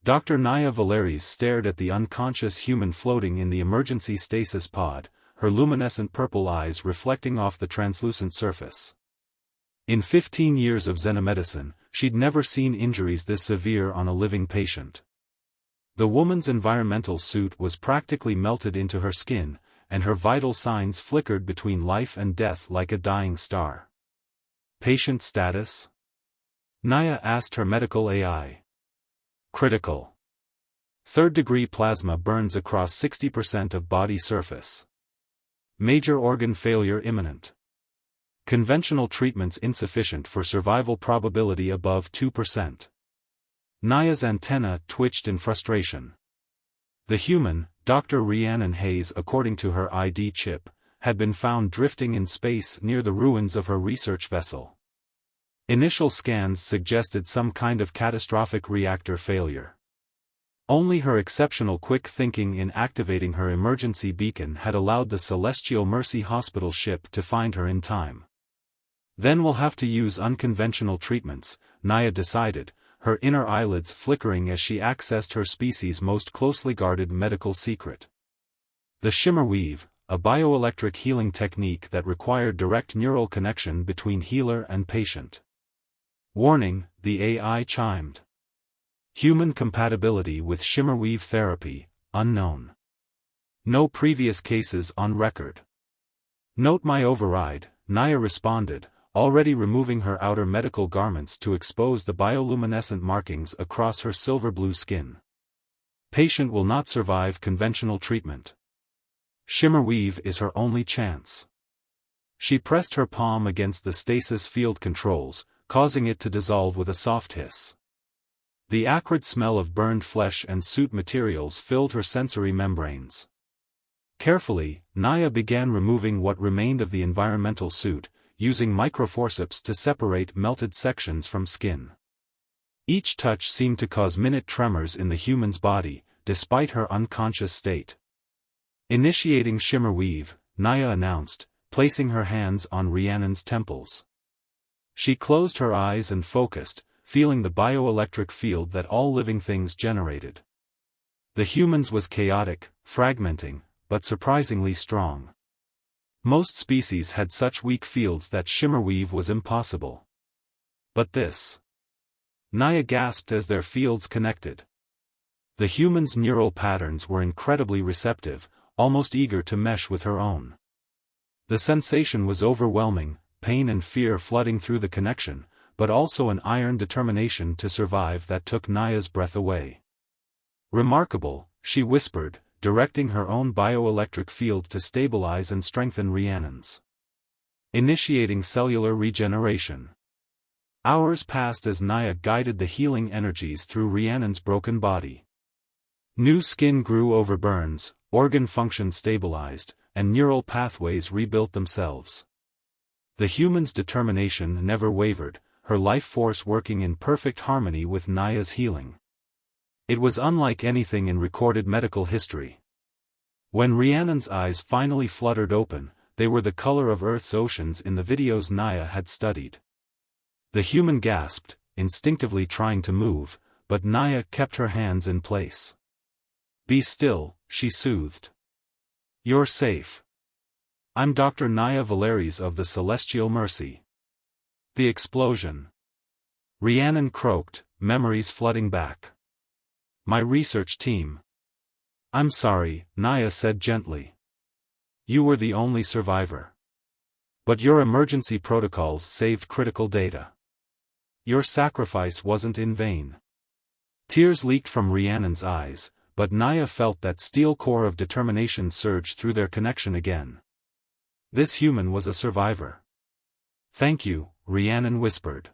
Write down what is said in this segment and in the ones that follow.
Dr. Naya Valeries stared at the unconscious human floating in the emergency stasis pod, her luminescent purple eyes reflecting off the translucent surface. In 15 years of xenomedicine, she'd never seen injuries this severe on a living patient. The woman's environmental suit was practically melted into her skin, and her vital signs flickered between life and death like a dying star. Patient status? Naya asked her medical AI. Critical. Third-degree plasma burns across 60% of body surface. Major organ failure imminent. Conventional treatments insufficient for survival probability above 2%. Naya's antenna twitched in frustration. The human, Dr. Rhiannon Hayes, according to her ID chip, had been found drifting in space near the ruins of her research vessel. Initial scans suggested some kind of catastrophic reactor failure. Only her exceptional quick thinking in activating her emergency beacon had allowed the Celestial Mercy Hospital ship to find her in time. Then we'll have to use unconventional treatments, Naya decided, her inner eyelids flickering as she accessed her species' most closely guarded medical secret. The shimmer weave, a bioelectric healing technique that required direct neural connection between healer and patient. Warning, the AI chimed. Human compatibility with shimmerweave therapy, unknown. No previous cases on record. Note my override, Naya responded, already removing her outer medical garments to expose the bioluminescent markings across her silver-blue skin. Patient will not survive conventional treatment. Shimmerweave is her only chance. She pressed her palm against the stasis field controls, causing it to dissolve with a soft hiss. The acrid smell of burned flesh and suit materials filled her sensory membranes. Carefully, Naya began removing what remained of the environmental suit, using microforceps to separate melted sections from skin. Each touch seemed to cause minute tremors in the human's body, despite her unconscious state. Initiating shimmerweave, Naya announced, placing her hands on Rhiannon's temples. She closed her eyes and focused, feeling the bioelectric field that all living things generated. The human's was chaotic, fragmenting, but surprisingly strong. Most species had such weak fields that shimmerweave was impossible. But this. Naya gasped as their fields connected. The human's neural patterns were incredibly receptive, almost eager to mesh with her own. The sensation was overwhelming, pain and fear flooding through the connection, but also an iron determination to survive that took Naya's breath away. Remarkable, she whispered, directing her own bioelectric field to stabilize and strengthen Rhiannon's. Initiating cellular regeneration. Hours passed as Naya guided the healing energies through Rhiannon's broken body. New skin grew over burns, organ function stabilized, and neural pathways rebuilt themselves. The human's determination never wavered, her life force working in perfect harmony with Naya's healing. It was unlike anything in recorded medical history. When Rhiannon's eyes finally fluttered open, they were the color of Earth's oceans in the videos Naya had studied. The human gasped, instinctively trying to move, but Naya kept her hands in place. Be still, she soothed. You're safe. I'm Dr. Naya Valeries of the Celestial Mercy. The explosion. Rhiannon croaked, memories flooding back. My research team. I'm sorry, Naya said gently. You were the only survivor. But your emergency protocols saved critical data. Your sacrifice wasn't in vain. Tears leaked from Rhiannon's eyes, but Naya felt that steel core of determination surge through their connection again. This human was a survivor. Thank you, Rhiannon whispered.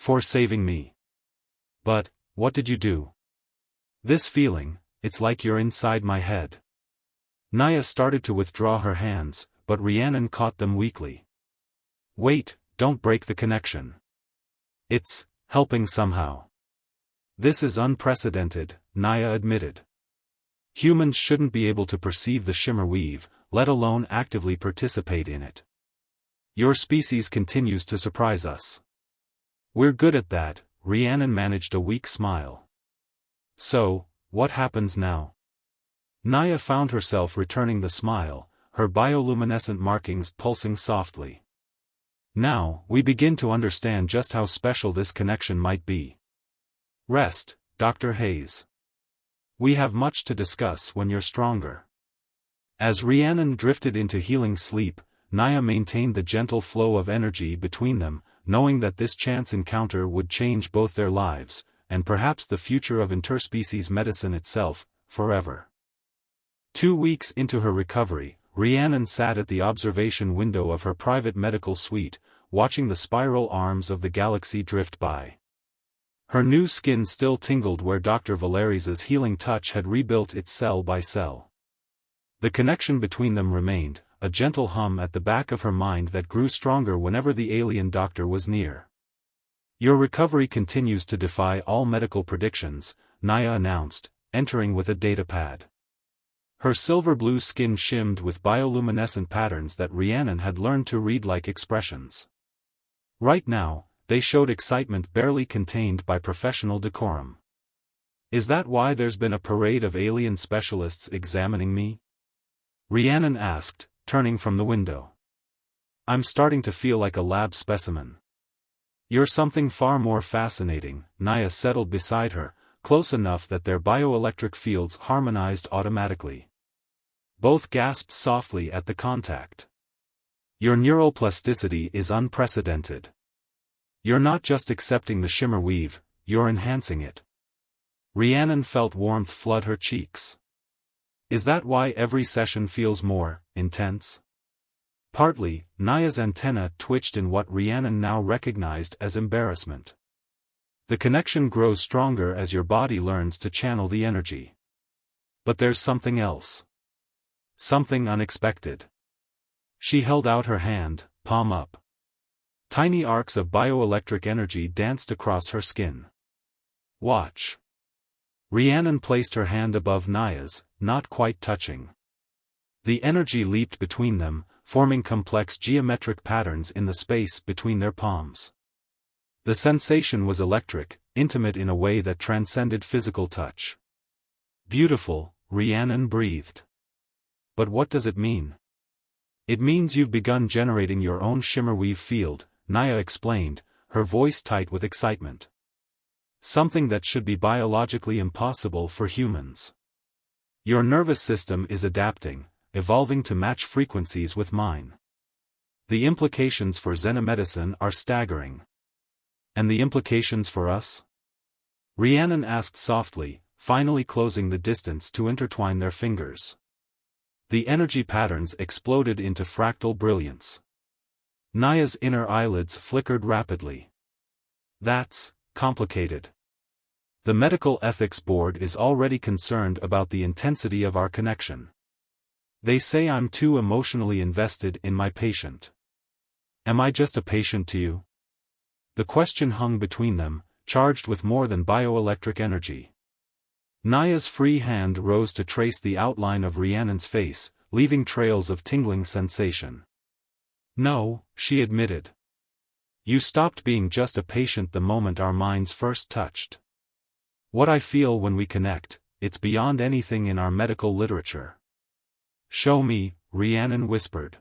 For saving me. But, what did you do? This feeling, it's like you're inside my head. Naya started to withdraw her hands, but Rhiannon caught them weakly. Wait, don't break the connection. It's helping somehow. This is unprecedented, Naya admitted. Humans shouldn't be able to perceive the shimmer weave, let alone actively participate in it. Your species continues to surprise us. We're good at that, Rhiannon managed a weak smile. So, what happens now? Naya found herself returning the smile, her bioluminescent markings pulsing softly. Now, we begin to understand just how special this connection might be. Rest, Dr. Hayes. We have much to discuss when you're stronger. As Rhiannon drifted into healing sleep, Naya maintained the gentle flow of energy between them, knowing that this chance encounter would change both their lives, and perhaps the future of interspecies medicine itself, forever. 2 weeks into her recovery, Rhiannon sat at the observation window of her private medical suite, watching the spiral arms of the galaxy drift by. Her new skin still tingled where Dr. Valerius's healing touch had rebuilt it cell by cell. The connection between them remained, a gentle hum at the back of her mind that grew stronger whenever the alien doctor was near. Your recovery continues to defy all medical predictions, Naya announced, entering with a datapad. Her silver-blue skin shimmed with bioluminescent patterns that Rhiannon had learned to read like expressions. Right now, they showed excitement barely contained by professional decorum. Is that why there's been a parade of alien specialists examining me? Rhiannon asked, turning from the window. I'm starting to feel like a lab specimen. You're something far more fascinating, Naya settled beside her, close enough that their bioelectric fields harmonized automatically. Both gasped softly at the contact. Your neural plasticity is unprecedented. You're not just accepting the shimmer weave, you're enhancing it. Rhiannon felt warmth flood her cheeks. Is that why every session feels more intense? Partly, Naya's antenna twitched in what Rhiannon now recognized as embarrassment. The connection grows stronger as your body learns to channel the energy. But there's something else. Something unexpected. She held out her hand, palm up. Tiny arcs of bioelectric energy danced across her skin. Watch. Rhiannon placed her hand above Naya's, not quite touching. The energy leaped between them, forming complex geometric patterns in the space between their palms. The sensation was electric, intimate in a way that transcended physical touch. Beautiful, Rhiannon breathed. But what does it mean? It means you've begun generating your own shimmerweave field, Naya explained, her voice tight with excitement. Something that should be biologically impossible for humans. Your nervous system is adapting, evolving to match frequencies with mine. The implications for xenomedicine are staggering. And the implications for us? Rhiannon asked softly, finally closing the distance to intertwine their fingers. The energy patterns exploded into fractal brilliance. Naya's inner eyelids flickered rapidly. That's complicated. The Medical Ethics Board is already concerned about the intensity of our connection. They say I'm too emotionally invested in my patient. Am I just a patient to you? The question hung between them, charged with more than bioelectric energy. Naya's free hand rose to trace the outline of Rhiannon's face, leaving trails of tingling sensation. No, she admitted. You stopped being just a patient the moment our minds first touched. What I feel when we connect, it's beyond anything in our medical literature. Show me, Rhiannon whispered.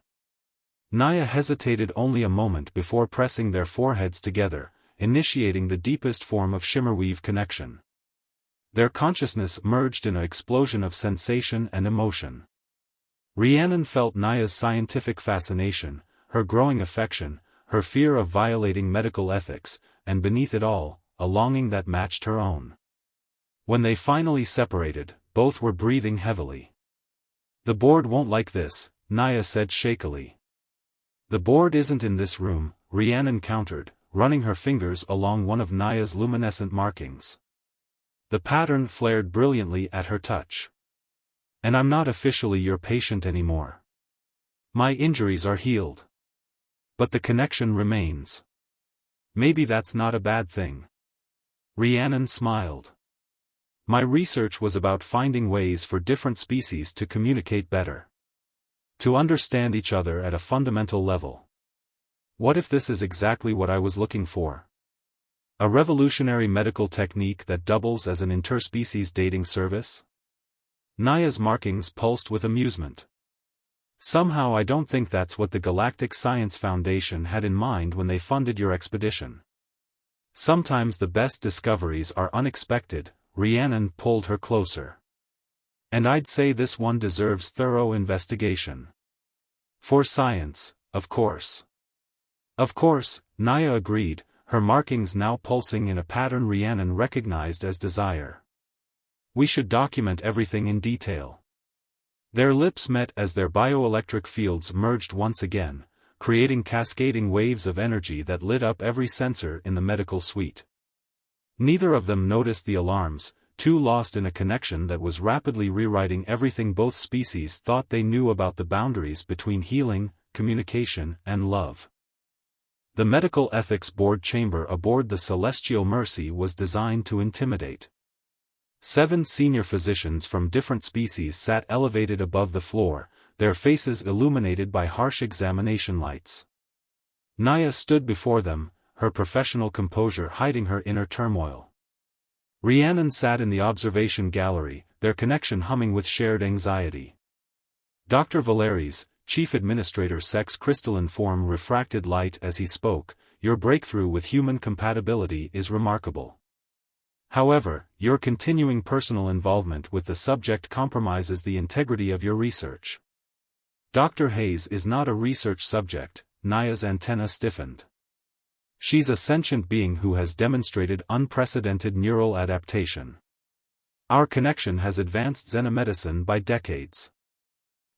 Naya hesitated only a moment before pressing their foreheads together, initiating the deepest form of shimmerweave connection. Their consciousness merged in an explosion of sensation and emotion. Rhiannon felt Naya's scientific fascination, her growing affection, her fear of violating medical ethics, and beneath it all, a longing that matched her own. When they finally separated, both were breathing heavily. The board won't like this, Naya said shakily. The board isn't in this room, Rhiannon countered, running her fingers along one of Naya's luminescent markings. The pattern flared brilliantly at her touch. And I'm not officially your patient anymore. My injuries are healed. But the connection remains. Maybe that's not a bad thing. Rhiannon smiled. My research was about finding ways for different species to communicate better. To understand each other at a fundamental level. What if this is exactly what I was looking for? A revolutionary medical technique that doubles as an interspecies dating service? Naya's markings pulsed with amusement. Somehow I don't think that's what the Galactic Science Foundation had in mind when they funded your expedition. Sometimes the best discoveries are unexpected. Rhiannon pulled her closer. And I'd say this one deserves thorough investigation. For science, of course. Of course, Naya agreed, her markings now pulsing in a pattern Rhiannon recognized as desire. We should document everything in detail. Their lips met as their bioelectric fields merged once again, creating cascading waves of energy that lit up every sensor in the medical suite. Neither of them noticed the alarms, too lost in a connection that was rapidly rewriting everything both species thought they knew about the boundaries between healing, communication, and love. The Medical Ethics Board chamber aboard the Celestial Mercy was designed to intimidate. 7 senior physicians from different species sat elevated above the floor, their faces illuminated by harsh examination lights. Naya stood before them, her professional composure hiding her inner turmoil. Rhiannon sat in the observation gallery, their connection humming with shared anxiety. Dr. Valeries, Chief Administrator Sex crystalline form refracted light as he spoke, your breakthrough with human compatibility is remarkable. However, your continuing personal involvement with the subject compromises the integrity of your research. Dr. Hayes is not a research subject, Naya's antenna stiffened. She's a sentient being who has demonstrated unprecedented neural adaptation. Our connection has advanced xenomedicine by decades.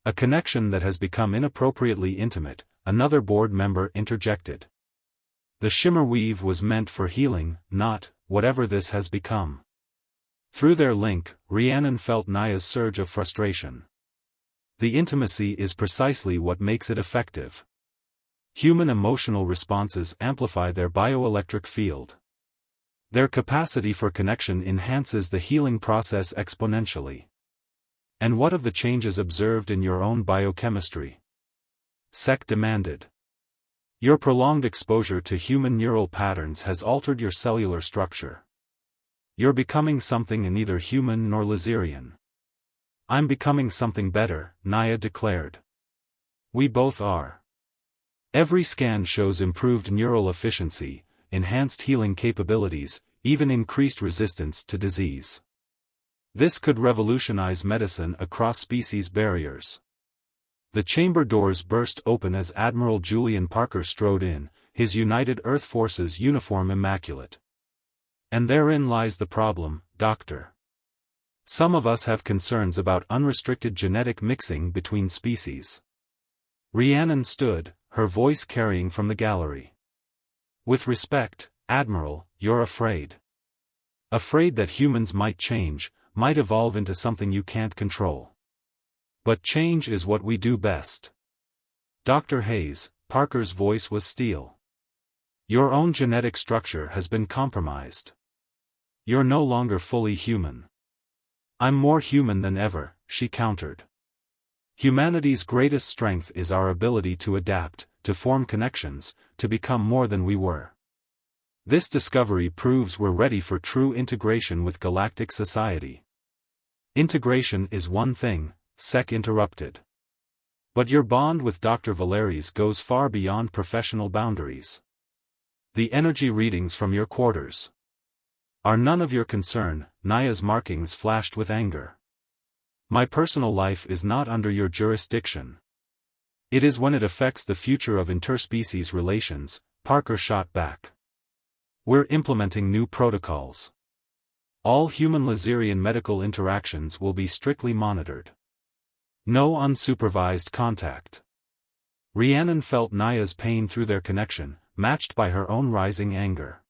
A connection that has become inappropriately intimate, another board member interjected. The shimmer weave was meant for healing, not, whatever this has become. Through their link, Rhiannon felt Naya's surge of frustration. The intimacy is precisely what makes it effective. Human emotional responses amplify their bioelectric field. Their capacity for connection enhances the healing process exponentially. And what of the changes observed in your own biochemistry? Sec demanded. Your prolonged exposure to human neural patterns has altered your cellular structure. You're becoming something neither human nor Lizerian. I'm becoming something better, Naya declared. We both are. Every scan shows improved neural efficiency, enhanced healing capabilities, even increased resistance to disease. This could revolutionize medicine across species barriers. The chamber doors burst open as Admiral Julian Parker strode in, his United Earth Forces uniform immaculate. And therein lies the problem, Doctor. Some of us have concerns about unrestricted genetic mixing between species. Rhiannon stood, her voice carrying from the gallery. With respect, Admiral, you're afraid. Afraid that humans might change, might evolve into something you can't control. But change is what we do best. Dr. Hayes, Parker's voice was steel. Your own genetic structure has been compromised. You're no longer fully human. I'm more human than ever, she countered. Humanity's greatest strength is our ability to adapt, to form connections, to become more than we were. This discovery proves we're ready for true integration with galactic society. Integration is one thing, Sec interrupted. But your bond with Dr. Valeries goes far beyond professional boundaries. The energy readings from your quarters are none of your concern, Naya's markings flashed with anger. My personal life is not under your jurisdiction. It is when it affects the future of interspecies relations, Parker shot back. We're implementing new protocols. All human Lizerian medical interactions will be strictly monitored. No unsupervised contact. Rhiannon felt Naya's pain through their connection, matched by her own rising anger.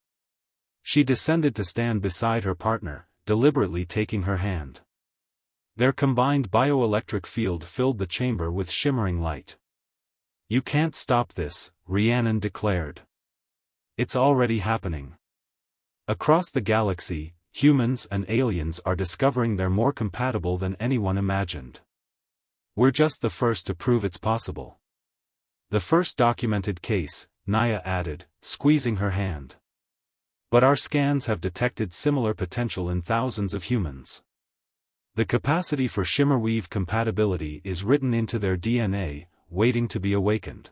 She descended to stand beside her partner, deliberately taking her hand. Their combined bioelectric field filled the chamber with shimmering light. You can't stop this, Rhiannon declared. It's already happening. Across the galaxy, humans and aliens are discovering they're more compatible than anyone imagined. We're just the first to prove it's possible. The first documented case, Naya added, squeezing her hand. But our scans have detected similar potential in thousands of humans. The capacity for shimmerweave compatibility is written into their DNA, waiting to be awakened.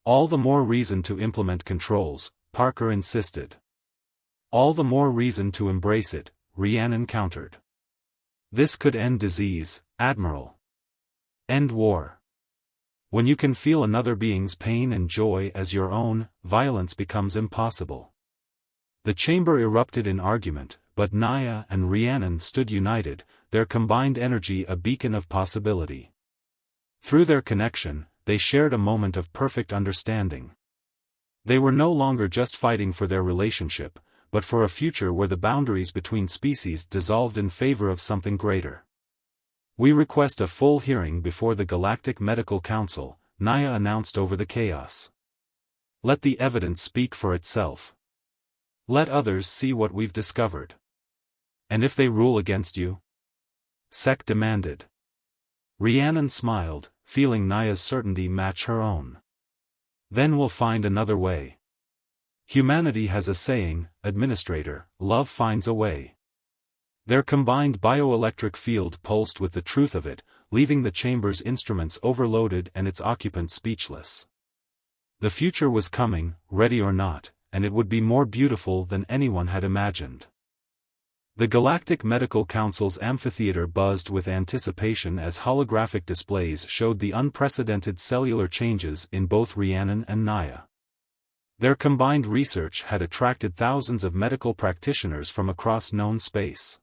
All the more reason to implement controls, Parker insisted. All the more reason to embrace it, Rhiannon countered. This could end disease, Admiral. End war. When you can feel another being's pain and joy as your own, violence becomes impossible. The chamber erupted in argument, but Naya and Rhiannon stood united, their combined energy a beacon of possibility. Through their connection, they shared a moment of perfect understanding. They were no longer just fighting for their relationship, but for a future where the boundaries between species dissolved in favor of something greater. We request a full hearing before the Galactic Medical Council, Naya announced over the chaos. Let the evidence speak for itself. Let others see what we've discovered. And if they rule against you? Sec demanded. Rhiannon smiled, feeling Naya's certainty match her own. Then we'll find another way. Humanity has a saying, Administrator, love finds a way. Their combined bioelectric field pulsed with the truth of it, leaving the chamber's instruments overloaded and its occupants speechless. The future was coming, ready or not, and it would be more beautiful than anyone had imagined. The Galactic Medical Council's amphitheater buzzed with anticipation as holographic displays showed the unprecedented cellular changes in both Rhiannon and Naya. Their combined research had attracted thousands of medical practitioners from across known space.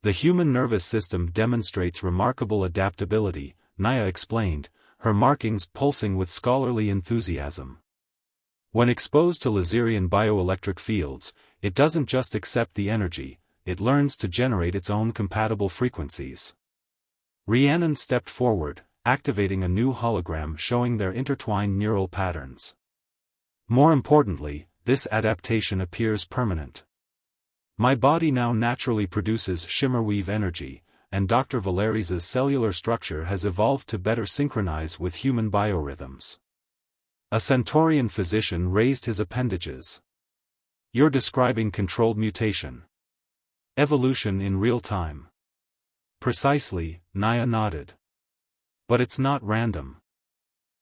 The human nervous system demonstrates remarkable adaptability, Naya explained, her markings pulsing with scholarly enthusiasm. When exposed to Laserian bioelectric fields, it doesn't just accept the energy, it learns to generate its own compatible frequencies. Rhiannon stepped forward, activating a new hologram showing their intertwined neural patterns. More importantly, this adaptation appears permanent. My body now naturally produces shimmerweave energy, and Dr. Valeri's cellular structure has evolved to better synchronize with human biorhythms. A Centaurian physician raised his appendages. You're describing controlled mutation. Evolution in real time. Precisely, Naya nodded. But it's not random.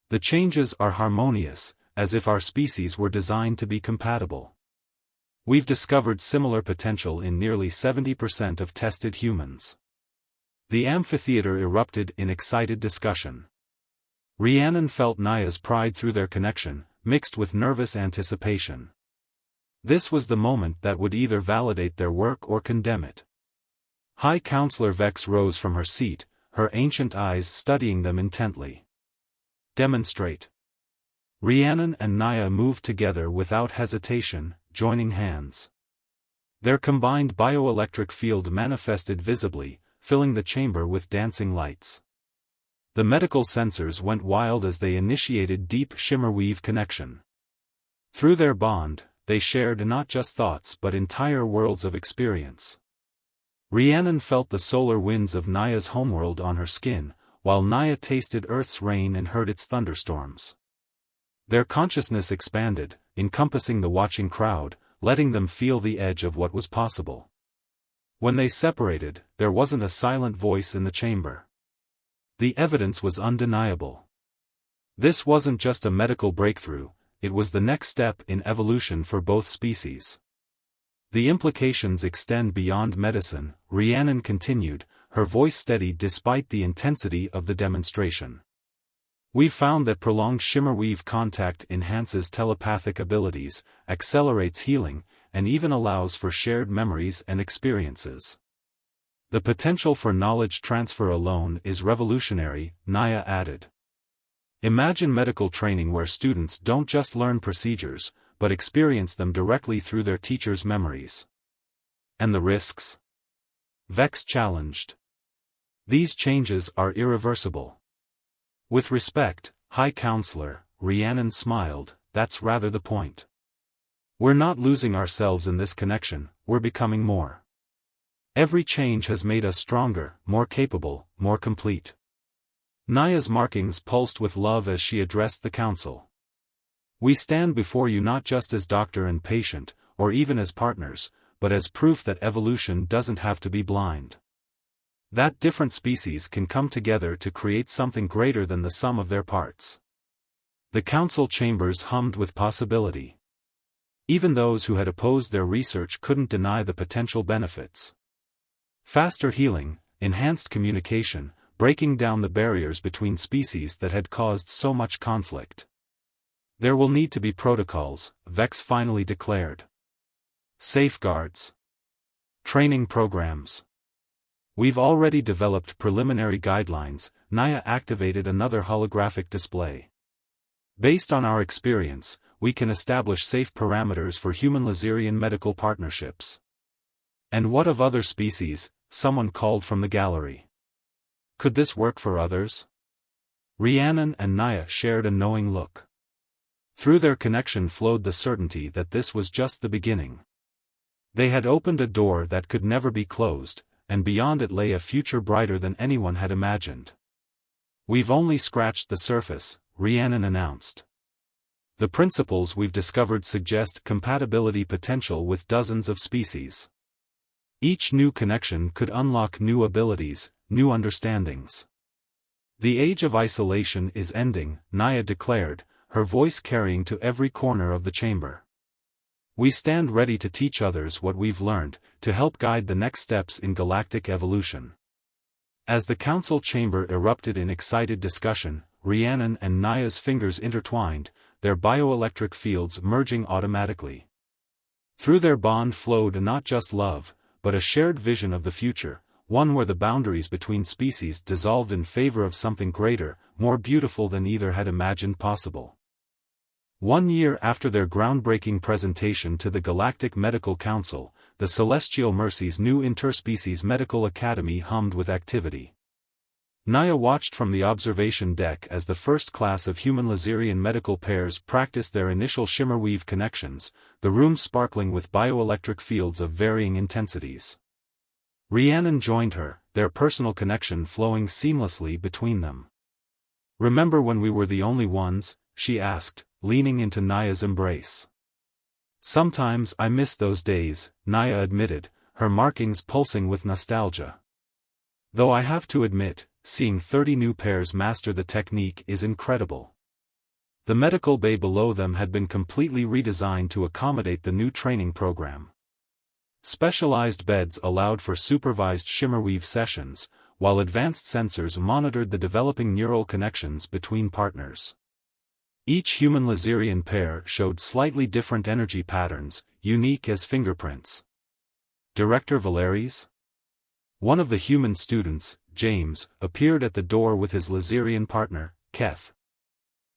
The changes are harmonious, as if our species were designed to be compatible. We've discovered similar potential in nearly 70% of tested humans. The amphitheater erupted in excited discussion. Rhiannon felt Naya's pride through their connection, mixed with nervous anticipation. This was the moment that would either validate their work or condemn it. High Counselor Vex rose from her seat, her ancient eyes studying them intently. Demonstrate. Rhiannon and Naya moved together without hesitation, joining hands. Their combined bioelectric field manifested visibly, filling the chamber with dancing lights. The medical sensors went wild as they initiated deep shimmerweave connection. Through their bond, they shared not just thoughts but entire worlds of experience. Rhiannon felt the solar winds of Naya's homeworld on her skin, while Naya tasted Earth's rain and heard its thunderstorms. Their consciousness expanded, encompassing the watching crowd, letting them feel the edge of what was possible. When they separated, there wasn't a silent voice in the chamber. The evidence was undeniable. This wasn't just a medical breakthrough, it was the next step in evolution for both species. The implications extend beyond medicine, Rhiannon continued, her voice steady despite the intensity of the demonstration. We've found that prolonged shimmerweave contact enhances telepathic abilities, accelerates healing, and even allows for shared memories and experiences. The potential for knowledge transfer alone is revolutionary, Naya added. Imagine medical training where students don't just learn procedures, but experience them directly through their teachers' memories. And the risks? Vex challenged. These changes are irreversible. With respect, High Counselor, Rhiannon smiled, that's rather the point. We're not losing ourselves in this connection, we're becoming more. Every change has made us stronger, more capable, more complete. Naya's markings pulsed with love as she addressed the council. We stand before you not just as doctor and patient, or even as partners, but as proof that evolution doesn't have to be blind. That different species can come together to create something greater than the sum of their parts. The council chambers hummed with possibility. Even those who had opposed their research couldn't deny the potential benefits. Faster healing, enhanced communication, breaking down the barriers between species that had caused so much conflict. There will need to be protocols, Vex finally declared. Safeguards. Training programs. We've already developed preliminary guidelines. Naya activated another holographic display. Based on our experience, we can establish safe parameters for human-Laserian medical partnerships. And what of other species? Someone called from the gallery. Could this work for others? Rhiannon and Naya shared a knowing look. Through their connection flowed the certainty that this was just the beginning. They had opened a door that could never be closed, and beyond it lay a future brighter than anyone had imagined. We've only scratched the surface, Rhiannon announced. The principles we've discovered suggest compatibility potential with dozens of species. Each new connection could unlock new abilities, new understandings. The age of isolation is ending, Naya declared, her voice carrying to every corner of the chamber. We stand ready to teach others what we've learned, to help guide the next steps in galactic evolution. As the council chamber erupted in excited discussion, Rhiannon and Naya's fingers intertwined, their bioelectric fields merging automatically. Through their bond flowed not just love, but a shared vision of the future, one where the boundaries between species dissolved in favor of something greater, more beautiful than either had imagined possible. 1 year after their groundbreaking presentation to the Galactic Medical Council, the Celestial Mercy's new interspecies medical academy hummed with activity. Naya watched from the observation deck as the first class of human-Laserian medical pairs practiced their initial shimmerweave connections, the room sparkling with bioelectric fields of varying intensities. Rhiannon joined her, their personal connection flowing seamlessly between them. "Remember when we were the only ones?" she asked, leaning into Naya's embrace. "Sometimes I miss those days," Naya admitted, her markings pulsing with nostalgia. "Though I have to admit, seeing 30 new pairs master the technique is incredible." The medical bay below them had been completely redesigned to accommodate the new training program. Specialized beds allowed for supervised shimmerweave sessions, while advanced sensors monitored the developing neural connections between partners. Each human-Laserian pair showed slightly different energy patterns, unique as fingerprints. Director Valeries? One of the human students, James, appeared at the door with his Laserian partner, Keth.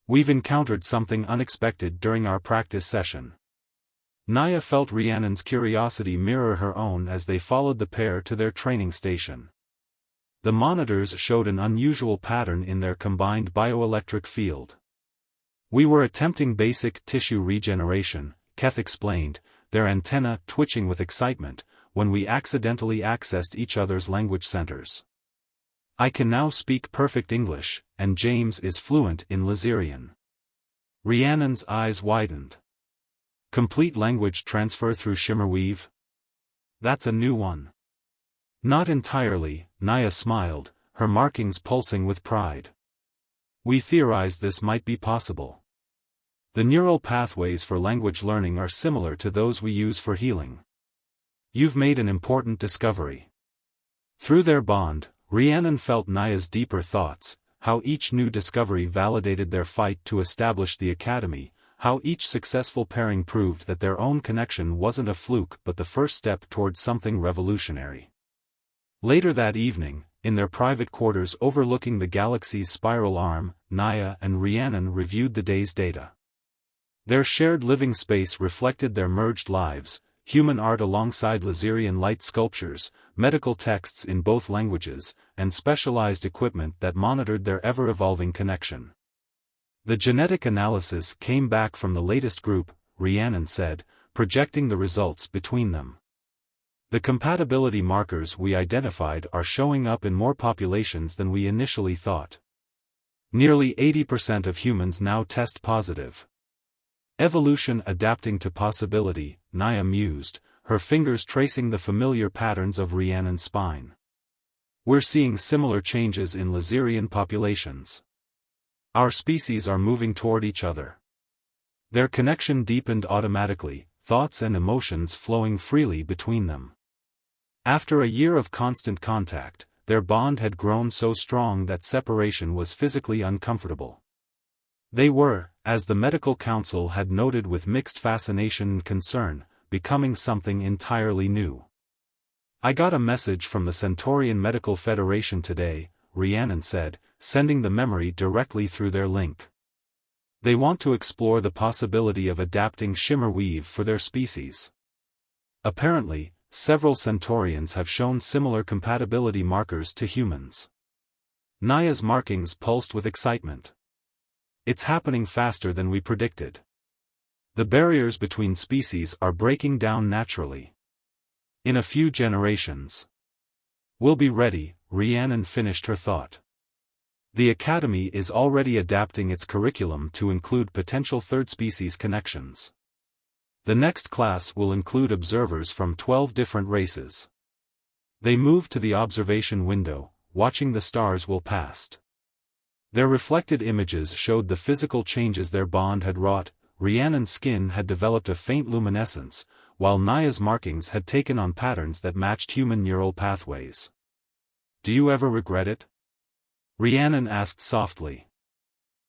"We've encountered something unexpected during our practice session." Naya felt Rhiannon's curiosity mirror her own as they followed the pair to their training station. The monitors showed an unusual pattern in their combined bioelectric field. "We were attempting basic tissue regeneration," Keth explained, their antennae twitching with excitement, when we accidentally accessed each other's language centers. "I can now speak perfect English, and James is fluent in Laserian." Rhiannon's eyes widened. "Complete language transfer through shimmerweave? That's a new one." "Not entirely," Naya smiled, her markings pulsing with pride. "We theorized this might be possible. The neural pathways for language learning are similar to those we use for healing. You've made an important discovery." Through their bond, Rhiannon felt Naya's deeper thoughts, how each new discovery validated their fight to establish the academy, how each successful pairing proved that their own connection wasn't a fluke but the first step towards something revolutionary. Later that evening, in their private quarters overlooking the galaxy's spiral arm, Naya and Rhiannon reviewed the day's data. Their shared living space reflected their merged lives, human art alongside Laserian light sculptures, medical texts in both languages, and specialized equipment that monitored their ever-evolving connection. "The genetic analysis came back from the latest group," Rhiannon said, projecting the results between them. "The compatibility markers we identified are showing up in more populations than we initially thought. Nearly 80% of humans now test positive. Evolution adapting to possibility," Naya mused, her fingers tracing the familiar patterns of Rhiannon's spine. We're seeing similar changes in Laserian populations. Our species are moving toward each other. Their connection deepened automatically, thoughts and emotions flowing freely between them. After a year of constant contact, their bond had grown so strong that separation was physically uncomfortable. They were, as the medical council had noted with mixed fascination and concern, becoming something entirely new. I got a message from the Centaurian Medical Federation today, Rhiannon said, sending the memory directly through their link. They want to explore the possibility of adapting shimmerweave for their species. Apparently, several Centaurians have shown similar compatibility markers to humans. Naya's markings pulsed with excitement. It's happening faster than we predicted. The barriers between species are breaking down naturally. In a few generations. We'll be ready, Rhiannon finished her thought. The Academy is already adapting its curriculum to include potential third-species connections. The next class will include observers from 12 different races. They moved to the observation window, watching the stars while past. Their reflected images showed the physical changes their bond had wrought. Rhiannon's skin had developed a faint luminescence, while Naya's markings had taken on patterns that matched human neural pathways. Do you ever regret it? Rhiannon asked softly.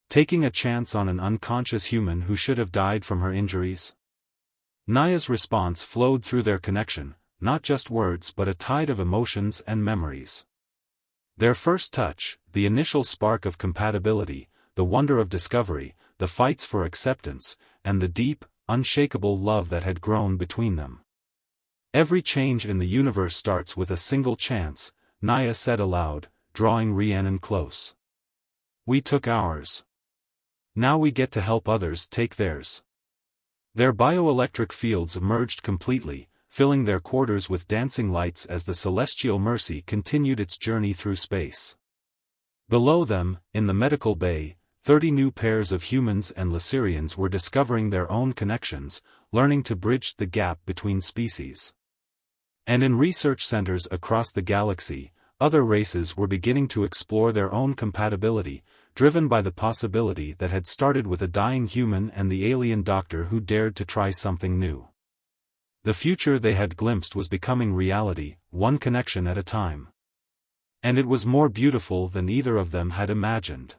Taking a chance on an unconscious human who should have died from her injuries? Naya's response flowed through their connection, not just words but a tide of emotions and memories. Their first touch, the initial spark of compatibility, the wonder of discovery, the fights for acceptance, and the deep, unshakable love that had grown between them. Every change in the universe starts with a single chance, Naya said aloud, drawing Rhiannon close. We took ours. Now we get to help others take theirs. Their bioelectric fields emerged completely, filling their quarters with dancing lights as the celestial mercy continued its journey through space. Below them, in the medical bay, 30 new pairs of humans and Laserians were discovering their own connections, learning to bridge the gap between species. And in research centers across the galaxy, other races were beginning to explore their own compatibility, driven by the possibility that had started with a dying human and the alien doctor who dared to try something new. The future they had glimpsed was becoming reality, one connection at a time. And it was more beautiful than either of them had imagined.